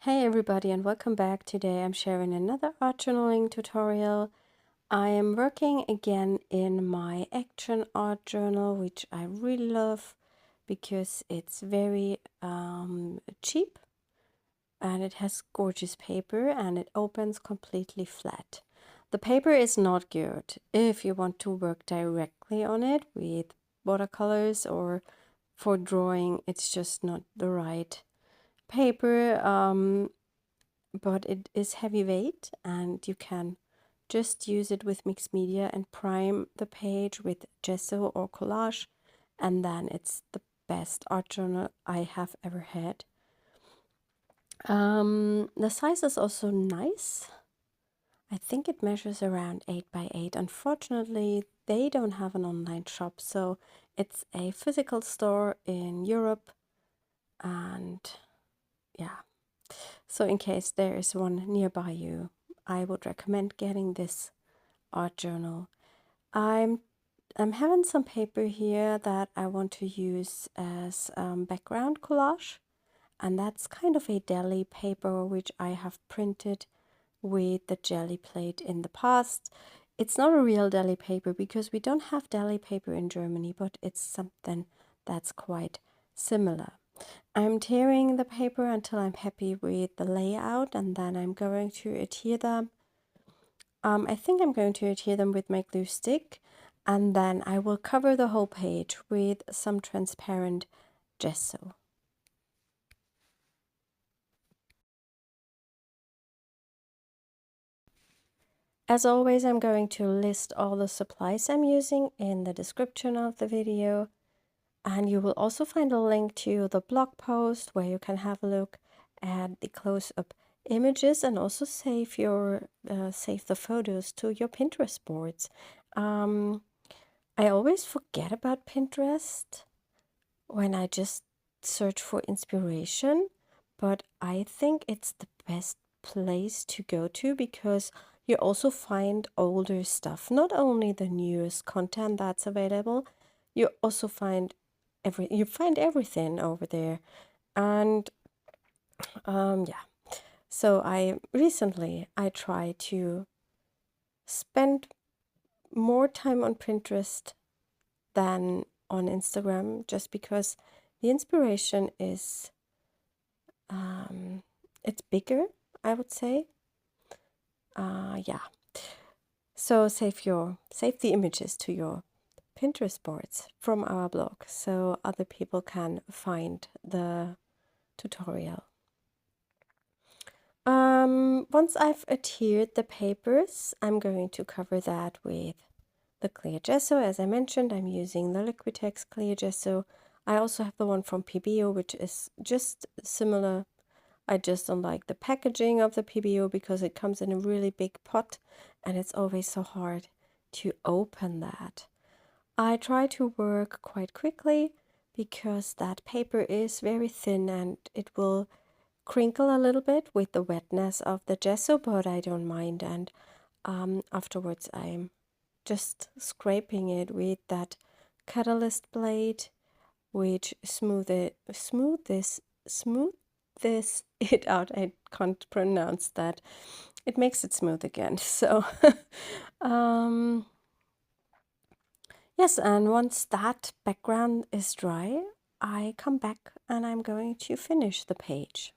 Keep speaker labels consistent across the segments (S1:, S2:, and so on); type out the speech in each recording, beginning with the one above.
S1: Hey everybody and welcome back. Today I'm sharing another art journaling tutorial. I am working again in my action art journal, which I really love because it's very cheap and it has gorgeous paper and it opens completely flat. The paper is not good if you want to work directly on it with watercolors or for drawing. It's just not the right paper. But it is heavyweight and you can just use it with mixed media and prime the page with gesso or collage, and then it's the best art journal I have ever had. The size is also nice. I think it measures around 8 by 8. Unfortunately, they don't have an online shop, so it's a physical store in Europe, and yeah. So in case there is one nearby you, I would recommend getting this art journal. I'm having some paper here that I want to use as background collage, and that's kind of a deli paper which I have printed with the gelli plate in the past. It's not a real deli paper because we don't have deli paper in Germany, but it's something that's quite similar. I'm tearing the paper until I'm happy with the layout, and then I'm going to adhere them. I think I'm going to adhere them with my glue stick, and then I will cover the whole page with some transparent gesso. As always, I'm going to list all the supplies I'm using in the description of the video, and you will also find a link to the blog post where you can have a look at the close-up images and also save the photos to your Pinterest boards. I always forget about Pinterest when I just search for inspiration, but I think it's the best place to go to because you also find older stuff, not only the newest content that's available, you also find everything over there. And yeah, so I tried to spend more time on Pinterest than on Instagram, just because the inspiration is it's bigger, I would say. Yeah, so save the images to your Pinterest boards from our blog so other people can find the tutorial. Once I've adhered the papers, I'm going to cover that with the clear gesso. As I mentioned, I'm using the Liquitex clear gesso. I also have the one from PBO, which is just similar. I just don't like the packaging of the PBO because it comes in a really big pot and it's always so hard to open that. I try to work quite quickly because that paper is very thin and it will crinkle a little bit with the wetness of the gesso, but I don't mind. And afterwards I'm just scraping it with that catalyst blade, which smooth this it out. I can't pronounce that. It makes it smooth again. So yes, and once that background is dry, I come back and I'm going to finish the page.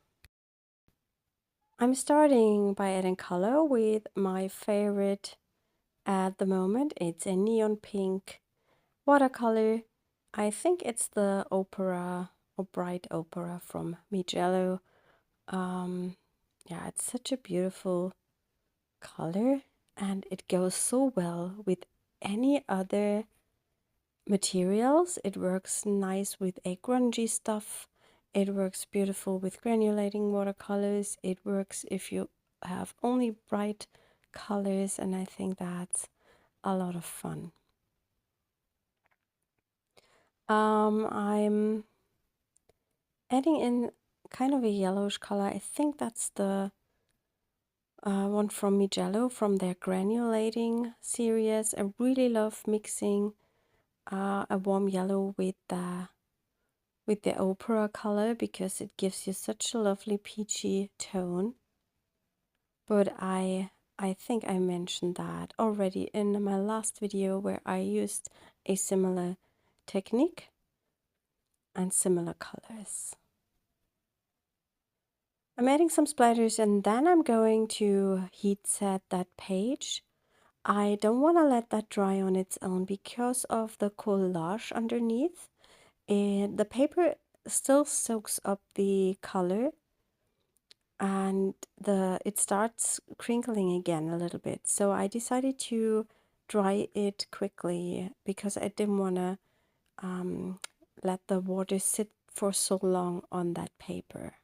S1: I'm starting by adding color with my favorite at the moment. It's a neon pink watercolor. I think it's the Opera or Bright Opera from Mijello. Yeah, it's such a beautiful color and it goes so well with any other materials. It works nice with a grungy stuff. It works beautiful with granulating watercolors. It works if you have only bright colors, and I think that's a lot of fun. I'm adding in kind of a yellowish color. I think that's the one from Mijello from their granulating series. I really love mixing a warm yellow with the with the opera color because it gives you such a lovely peachy tone. But I think I mentioned that already in my last video where I used a similar technique and similar colors. I'm adding some splatters and then I'm going to heat set that page. I don't want to let that dry on its own because of the collage underneath. And the paper still soaks up the color and it starts crinkling again a little bit. So I decided to dry it quickly because I didn't want to let the water sit for so long on that paper.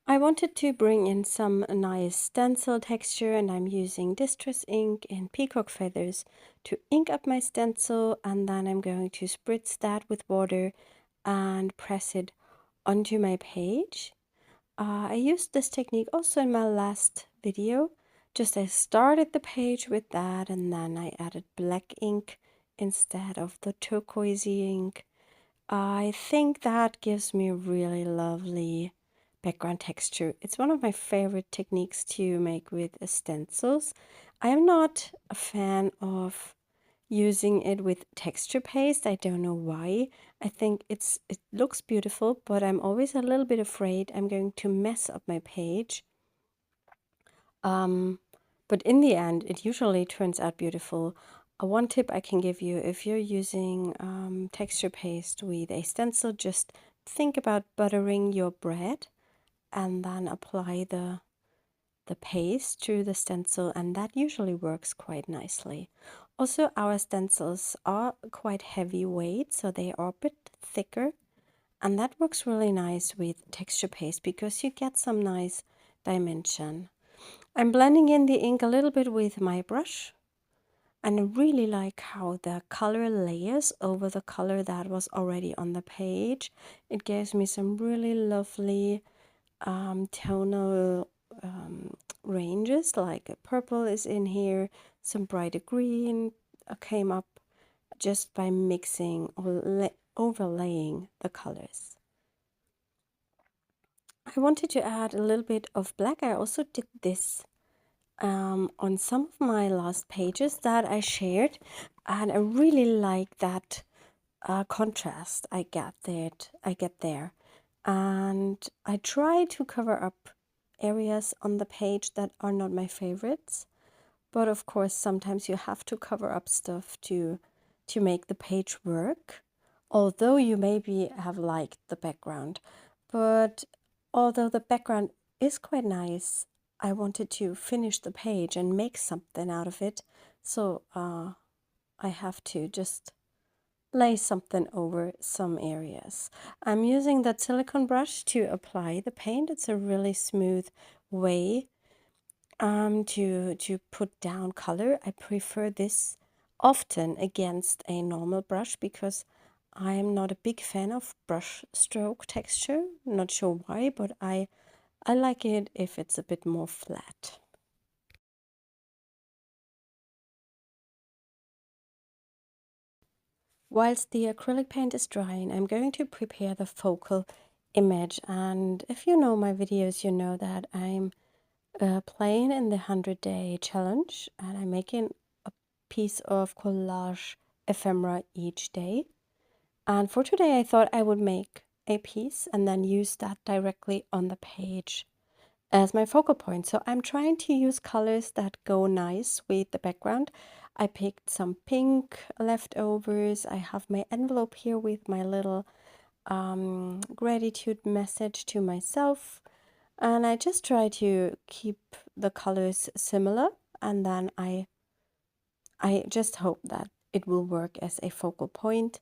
S1: I wanted to bring in some nice stencil texture, and I'm using Distress ink and Peacock Feathers to ink up my stencil, and then I'm going to spritz that with water and press it onto my page. I used this technique also in my last video. I started the page with that, and then I added black ink instead of the turquoisey ink. I think that gives me a really lovely background texture. It's one of my favorite techniques to make with stencils. I am not a fan of using it with texture paste. I don't know why. I think it looks beautiful, but I'm always a little bit afraid I'm going to mess up my page. But in the end, it usually turns out beautiful. One tip I can give you, if you're using texture paste with a stencil, just think about buttering your bread and then apply the paste to the stencil, and that usually works quite nicely. Also, our stencils are quite heavyweight, so they are a bit thicker, and that works really nice with texture paste because you get some nice dimension. I'm blending in the ink a little bit with my brush, and I really like how the color layers over the color that was already on the page. It gives me some really lovely tonal ranges, like purple is in here, some brighter green came up just by mixing or overlaying the colors. I wanted to add a little bit of black. I also did this on some of my last pages that I shared, and I really like that contrast I get there. And I try to cover up areas on the page that are not my favorites, but of course sometimes you have to cover up stuff to make the page work, although you maybe have liked the background. But although the background is quite nice, I wanted to finish the page and make something out of it, so I have to just lay something over some areas. I'm using that silicone brush to apply the paint. It's a really smooth way to put down color. I prefer this often against a normal brush because I'm not a big fan of brush stroke texture. Not sure why, but I like it if it's a bit more flat. Whilst the acrylic paint is drying, I'm going to prepare the focal image. And if you know my videos, you know that I'm playing in the 100-day challenge, and I'm making a piece of collage ephemera each day. And for today, I thought I would make a piece and then use that directly on the page as my focal point. So I'm trying to use colors that go nice with the background. I picked some pink leftovers. I have my envelope here with my little gratitude message to myself. And I just try to keep the colors similar, and then I just hope that it will work as a focal point.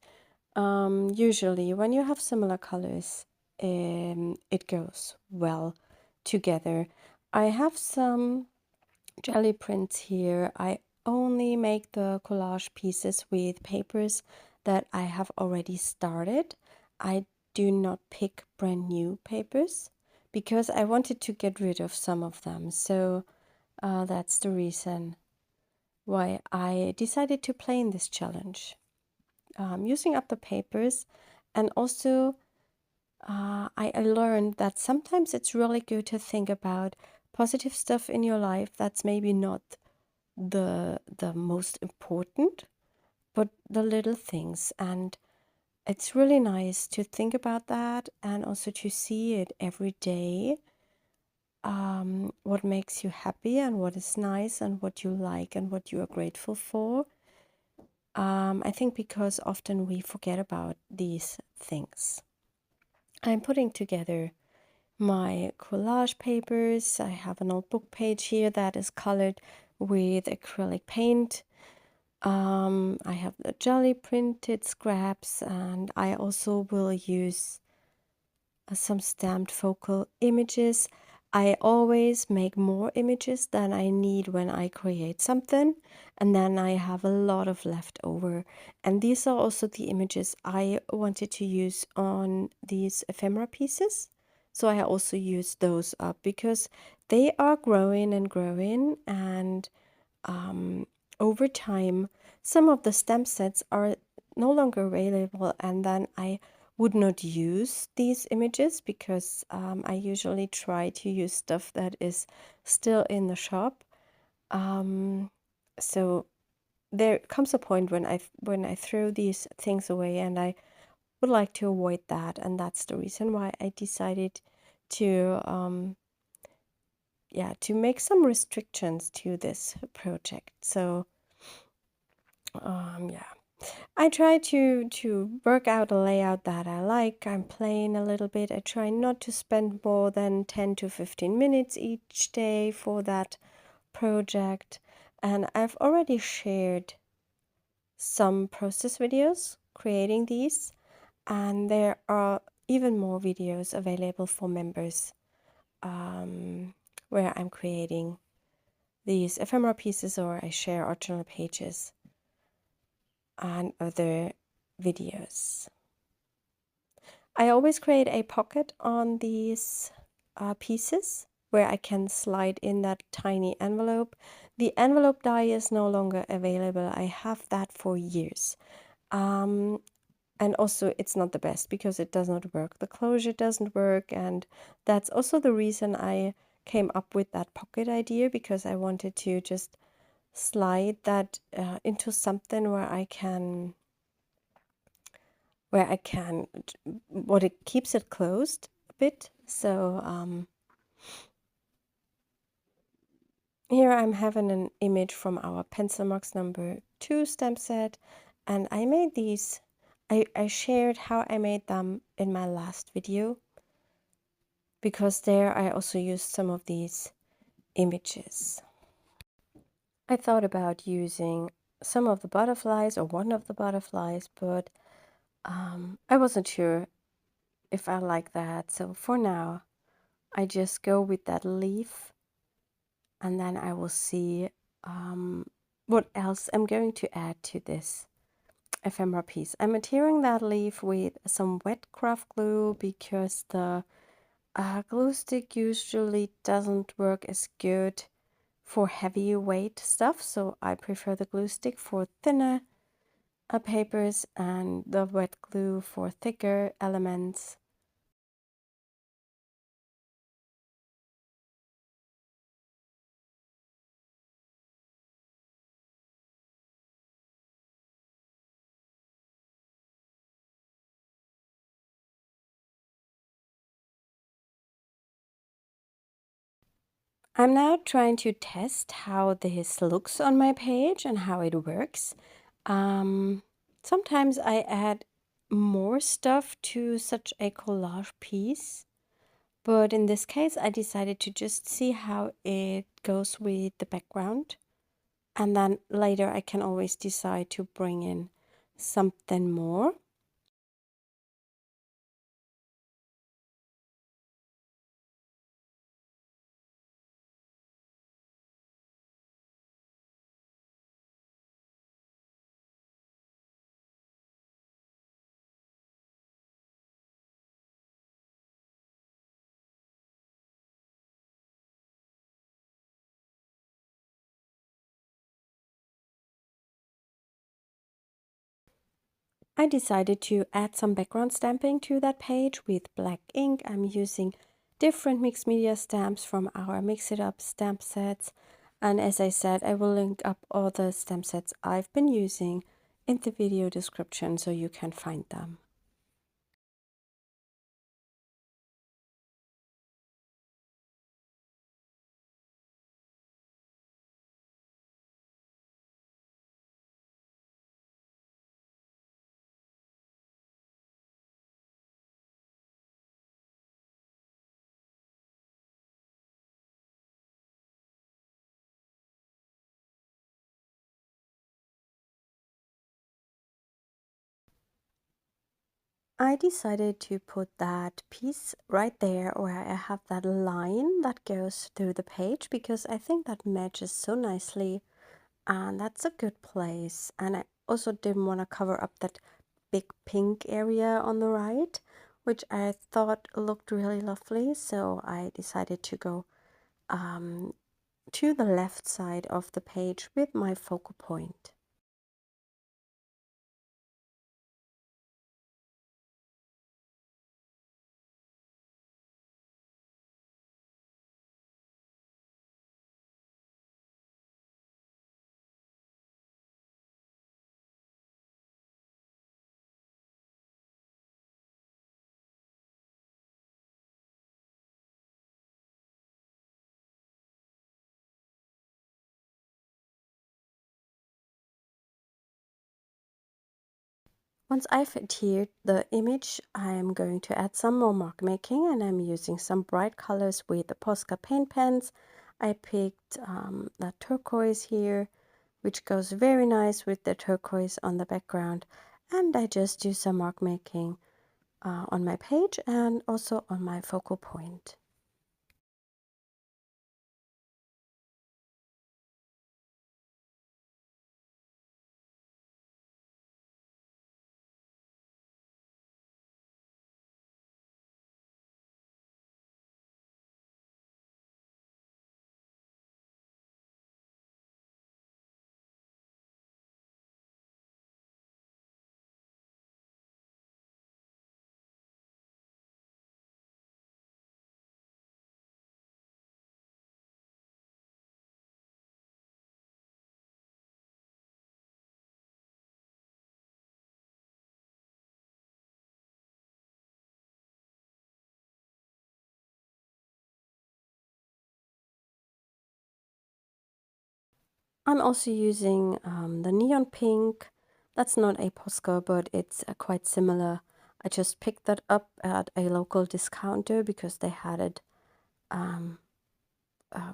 S1: Usually when you have similar colors, it goes well together. I have some jelly prints here. I only make the collage pieces with papers that I have already started. I do not pick brand new papers because I wanted to get rid of some of them. So that's the reason why I decided to play in this challenge. Using up the papers, and also I learned that sometimes it's really good to think about positive stuff in your life that's maybe not the most important, but the little things. And it's really nice to think about that and also to see it every day. What makes you happy and what is nice and what you like and what you are grateful for. I think because often we forget about these things. I'm putting together my collage papers. I have an old book page here that is colored with acrylic paint. I have the gelli printed scraps, and I also will use some stamped focal images. I always make more images than I need when I create something, and then I have a lot of leftover. And these are also the images I wanted to use on these ephemera pieces. So I also use those up because they are growing and growing, and over time, some of the stamp sets are no longer available, and then I would not use these images because I usually try to use stuff that is still in the shop. So there comes a point when I throw these things away, and I would like to avoid that, and that's the reason why I decided to to make some restrictions to this project. So yeah, I try to work out a layout that I like. I'm playing a little bit. I try not to spend more than 10 to 15 minutes each day for that project. And I've already shared some process videos creating these, and there are even more videos available for members where I'm creating these ephemera pieces, or I share original pages and other videos. I always create a pocket on these pieces where I can slide in that tiny envelope. The envelope die is no longer available. I have that for years. And also it's not the best because it does not work. The closure doesn't work, and that's also the reason I came up with that pocket idea, because I wanted to just slide that into something where I can what it keeps it closed a bit. So here I'm having an image from our pencil marks number 2 stamp set, and I made these. I shared how I made them in my last video, because there I also used some of these images. I thought about using some of the butterflies or one of the butterflies, but I wasn't sure if I like that. So for now, I just go with that leaf, and then I will see what else I'm going to add to this ephemera piece. I'm adhering that leaf with some wet craft glue because the glue stick usually doesn't work as good for heavy weight stuff, so I prefer the glue stick for thinner papers and the wet glue for thicker elements. I'm now trying to test how this looks on my page and how it works. Sometimes I add more stuff to such a collage piece, but in this case I decided to just see how it goes with the background, and then later I can always decide to bring in something more. I decided to add some background stamping to that page with black ink. I'm using different mixed media stamps from our Mix It Up stamp sets. And as I said, I will link up all the stamp sets I've been using in the video description so you can find them. I decided to put that piece right there where I have that line that goes through the page because I think that matches so nicely and that's a good place. And I also didn't want to cover up that big pink area on the right, which I thought looked really lovely, so I decided to go to the left side of the page with my focal point. Once I've adhered the image, I'm going to add some more mark making, and I'm using some bright colors with the Posca paint pens. I picked that turquoise here, which goes very nice with the turquoise on the background. And I just do some mark making on my page and also on my focal point. I'm also using the neon pink. That's not a Posca, but it's quite similar. I just picked that up at a local discounter because they had it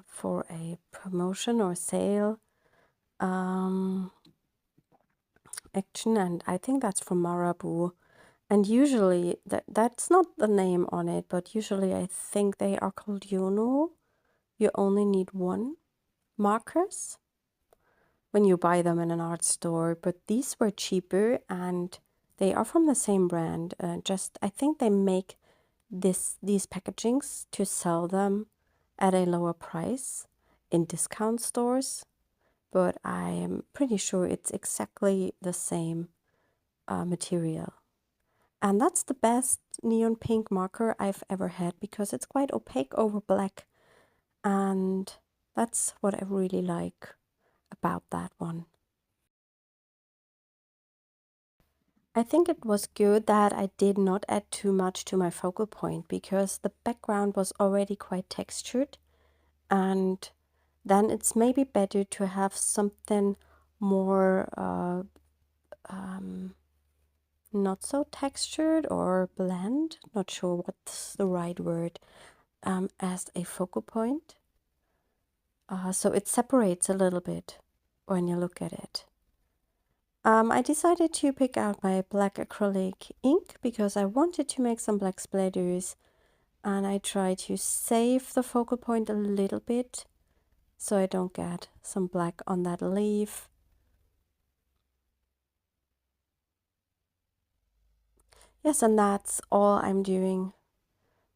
S1: for a promotion or sale action, and I think that's from Marabou. And usually, that's not the name on it, but usually I think they are called Yono. You only need one markers when you buy them in an art store, but these were cheaper and they are from the same brand. Just I think they make these packagings to sell them at a lower price in discount stores, but I am pretty sure it's exactly the same material. And that's the best neon pink marker I've ever had because it's quite opaque over black, and that's what I really like about that one. I think it was good that I did not add too much to my focal point because the background was already quite textured, and then it's maybe better to have something more not so textured or blend, not sure what's the right word, as a focal point. So it separates a little bit when you look at it. I decided to pick out my black acrylic ink because I wanted to make some black splatters, and I try to save the focal point a little bit so I don't get some black on that leaf. Yes, and that's all I'm doing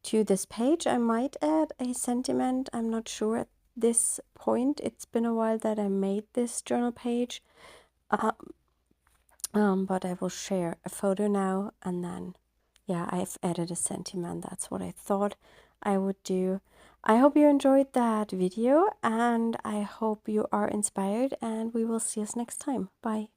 S1: to this page. I might add a sentiment, I'm not sure at this point. It's been a while that I made this journal page. but I will share a photo now, and then yeah, I've added a sentiment. That's what I thought I would do. I hope you enjoyed that video, and I hope you are inspired, and we will see us next time. Bye.